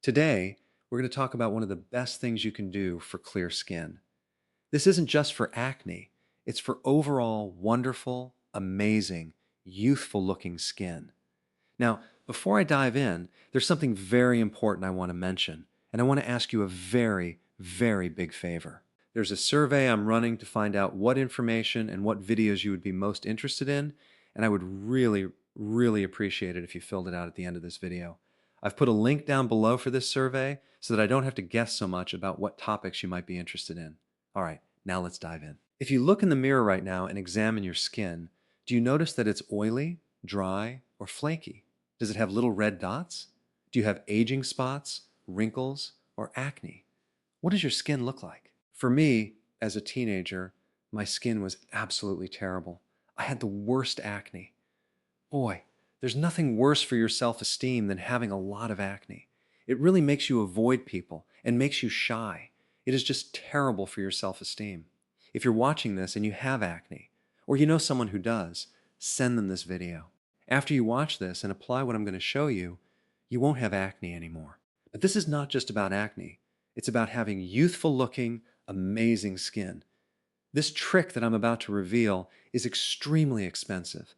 Today, we're going to talk about one of the best things you can do for clear skin. This isn't just for acne, it's for overall wonderful, amazing, youthful looking skin. Now, before I dive in, there's something very important I want to mention, and I want to ask you a very, very big favor. There's a survey I'm running to find out what information and what videos you would be most interested in, and I would really, really appreciate it if you filled it out at the end of this video. I've put a link down below for this survey so that I don't have to guess so much about what topics you might be interested in. All right, now let's dive in. If you look in the mirror right now and examine your skin, do you notice that it's oily, dry, or flaky? Does it have little red dots? Do you have aging spots, wrinkles, or acne? What does your skin look like? For me, as a teenager, my skin was absolutely terrible. I had the worst acne. Boy, there's nothing worse for your self-esteem than having a lot of acne. It really makes you avoid people and makes you shy. It is just terrible for your self-esteem. If you're watching this and you have acne, or you know someone who does, send them this video. After you watch this and apply what I'm going to show you, you won't have acne anymore. But this is not just about acne. It's about having youthful looking, amazing skin. This trick that I'm about to reveal is extremely expensive.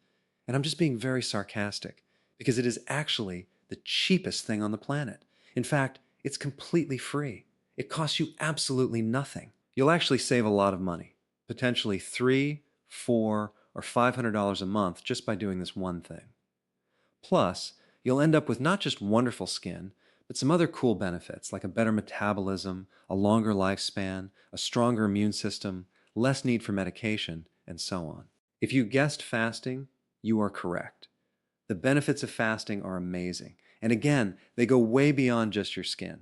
And I'm just being very sarcastic because it is actually the cheapest thing on the planet. In fact, it's completely free. It costs you absolutely nothing. You'll actually save a lot of money, potentially $3, $4, or $500 a month just by doing this one thing. Plus, you'll end up with not just wonderful skin, but some other cool benefits like a better metabolism, a longer lifespan, a stronger immune system, less need for medication, and so on. If you guessed fasting, you are correct. The benefits of fasting are amazing. And again, they go way beyond just your skin.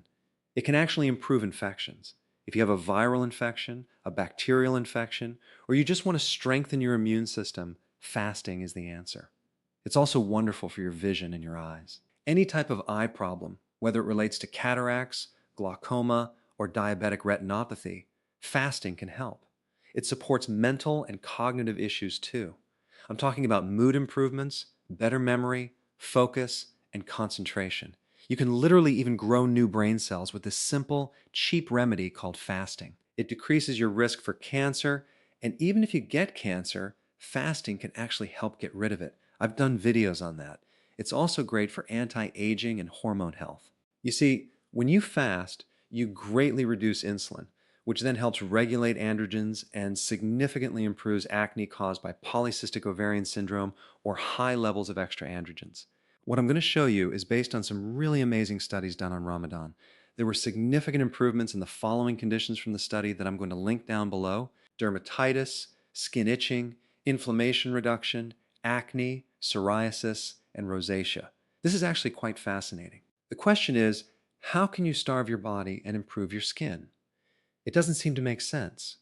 It can actually improve infections. If you have a viral infection, a bacterial infection, or you just want to strengthen your immune system, fasting is the answer. It's also wonderful for your vision and your eyes. Any type of eye problem, whether it relates to cataracts, glaucoma, or diabetic retinopathy, fasting can help. It supports mental and cognitive issues too. I'm talking about mood improvements, better memory, focus, and concentration. You can literally even grow new brain cells with this simple, cheap remedy called fasting. It decreases your risk for cancer, and even if you get cancer, fasting can actually help get rid of it. I've done videos on that. It's also great for anti-aging and hormone health. You see, when you fast, you greatly reduce insulin, which then helps regulate androgens and significantly improves acne caused by polycystic ovarian syndrome or high levels of extra androgens. What I'm going to show you is based on some really amazing studies done on Ramadan. There were significant improvements in the following conditions from the study that I'm going to link down below: dermatitis, skin itching, inflammation reduction, acne, psoriasis, and rosacea. This is actually quite fascinating. The question is, how can you starve your body and improve your skin? It doesn't seem to make sense.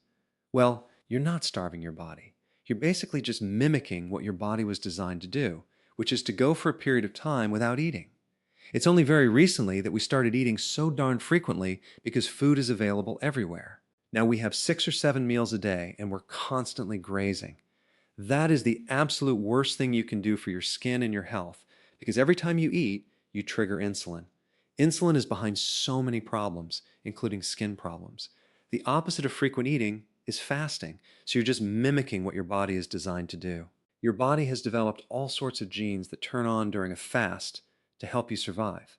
Well, you're not starving your body. You're basically just mimicking what your body was designed to do, which is to go for a period of time without eating. It's only very recently that we started eating so darn frequently because food is available everywhere. Now we have 6 or 7 meals a day and we're constantly grazing. That is the absolute worst thing you can do for your skin and your health because every time you eat, you trigger insulin. Insulin is behind so many problems, including skin problems. The opposite of frequent eating is fasting, so you're just mimicking what your body is designed to do. Your body has developed all sorts of genes that turn on during a fast to help you survive.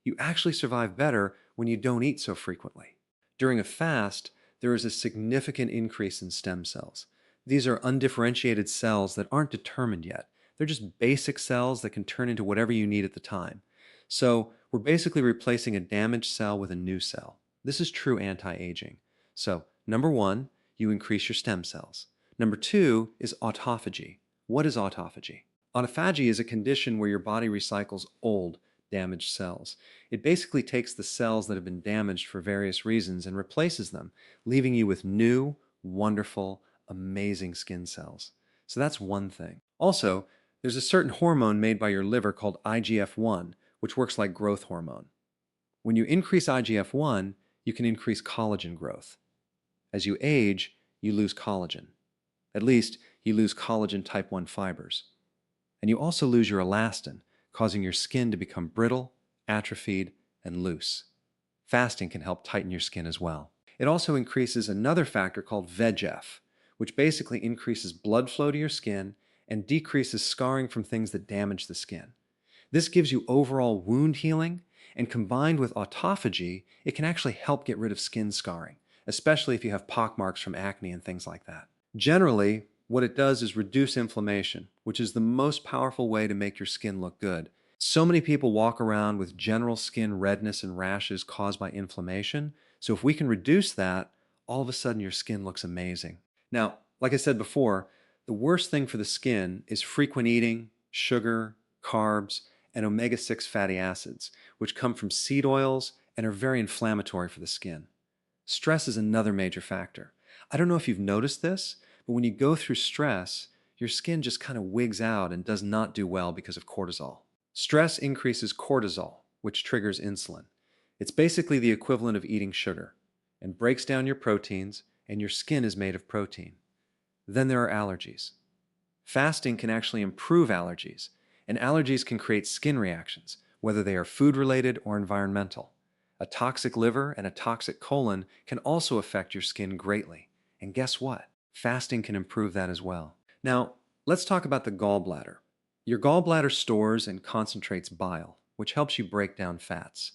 You actually survive better when you don't eat so frequently. During a fast, there is a significant increase in stem cells. These are undifferentiated cells that aren't determined yet. They're just basic cells that can turn into whatever you need at the time. So we're basically replacing a damaged cell with a new cell. This is true anti-aging. So, number 1, you increase your stem cells. Number 2 is autophagy. What is autophagy? Autophagy is a condition where your body recycles old, damaged cells. It basically takes the cells that have been damaged for various reasons and replaces them, leaving you with new, wonderful, amazing skin cells. So that's one thing. Also, there's a certain hormone made by your liver called IGF-1, which works like growth hormone. When you increase IGF-1, you can increase collagen growth. As you age, you lose collagen. At least, you lose collagen type 1 fibers. And you also lose your elastin, causing your skin to become brittle, atrophied, and loose. Fasting can help tighten your skin as well. It also increases another factor called VEGF, which basically increases blood flow to your skin and decreases scarring from things that damage the skin. This gives you overall wound healing, and combined with autophagy, it can actually help get rid of skin scarring, especially if you have pockmarks from acne and things like that. Generally, what it does is reduce inflammation, which is the most powerful way to make your skin look good. So many people walk around with general skin redness and rashes caused by inflammation, so if we can reduce that, all of a sudden your skin looks amazing. Now, like I said before, the worst thing for the skin is frequent eating, sugar, carbs, and omega-6 fatty acids, which come from seed oils and are very inflammatory for the skin. Stress is another major factor. I don't know if you've noticed this, but when you go through stress, your skin just kind of wigs out and does not do well because of cortisol. Stress increases cortisol, which triggers insulin. It's basically the equivalent of eating sugar and breaks down your proteins, and your skin is made of protein. Then there are allergies. Fasting can actually improve allergies, and allergies can create skin reactions, whether they are food-related or environmental. A toxic liver and a toxic colon can also affect your skin greatly. And guess what? Fasting can improve that as well. Now, let's talk about the gallbladder. Your gallbladder stores and concentrates bile, which helps you break down fats.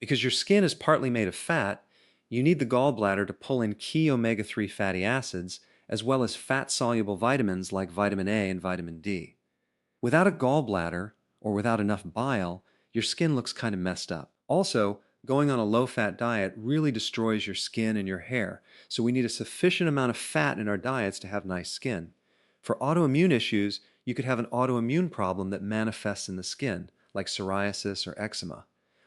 Because your skin is partly made of fat, you need the gallbladder to pull in key omega-3 fatty acids, as well as fat-soluble vitamins like vitamin A and vitamin D. Without a gallbladder, or without enough bile, your skin looks kind of messed up. Also, going on a low-fat diet really destroys your skin and your hair, so we need a sufficient amount of fat in our diets to have nice skin. For autoimmune issues, you could have an autoimmune problem that manifests in the skin, like psoriasis or eczema.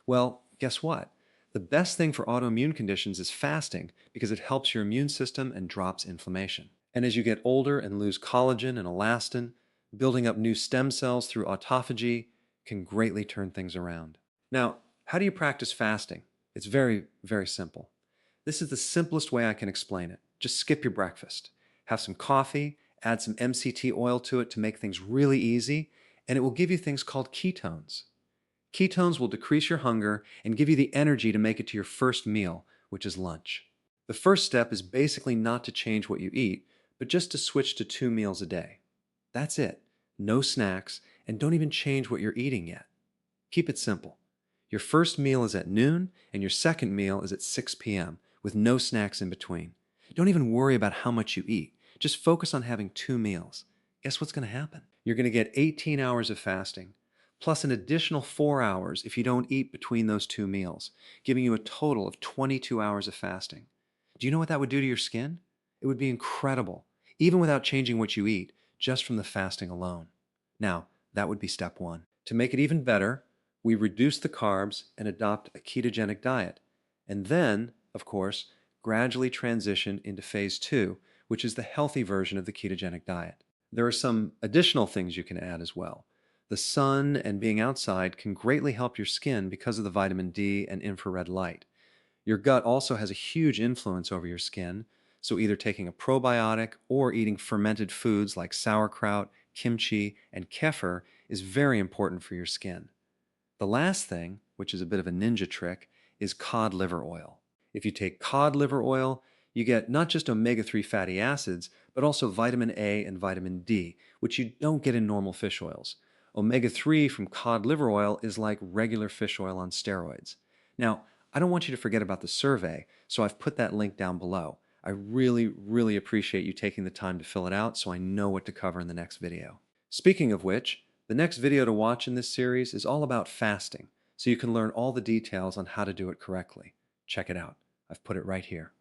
Well, guess what? The best thing for autoimmune conditions is fasting because it helps your immune system and drops inflammation. And as you get older and lose collagen and elastin, building up new stem cells through autophagy can greatly turn things around. Now, how do you practice fasting? It's very, very simple. This is the simplest way I can explain it. Just skip your breakfast. Have some coffee, add some MCT oil to it to make things really easy, and it will give you things called ketones. Ketones will decrease your hunger and give you the energy to make it to your first meal, which is lunch. The first step is basically not to change what you eat, but just to switch to 2 meals a day. That's it. No snacks, and don't even change what you're eating yet. Keep it simple. Your first meal is at noon, and your second meal is at 6 p.m., with no snacks in between. Don't even worry about how much you eat. Just focus on having 2 meals. Guess what's going to happen? You're going to get 18 hours of fasting, plus an additional 4 hours if you don't eat between those 2 meals, giving you a total of 22 hours of fasting. Do you know what that would do to your skin? It would be incredible, even without changing what you eat, just from the fasting alone. Now, that would be step 1. To make it even better, we reduce the carbs and adopt a ketogenic diet, and then, of course, gradually transition into phase 2, which is the healthy version of the ketogenic diet. There are some additional things you can add as well. The sun and being outside can greatly help your skin because of the vitamin D and infrared light. Your gut also has a huge influence over your skin, so either taking a probiotic or eating fermented foods like sauerkraut, kimchi, and kefir is very important for your skin. The last thing, which is a bit of a ninja trick, is cod liver oil. If you take cod liver oil, you get not just omega-3 fatty acids, but also vitamin A and vitamin D, which you don't get in normal fish oils. Omega-3 from cod liver oil is like regular fish oil on steroids. Now, I don't want you to forget about the survey, so I've put that link down below. I really, really appreciate you taking the time to fill it out so I know what to cover in the next video. Speaking of which, the next video to watch in this series is all about fasting, so you can learn all the details on how to do it correctly. Check it out. I've put it right here.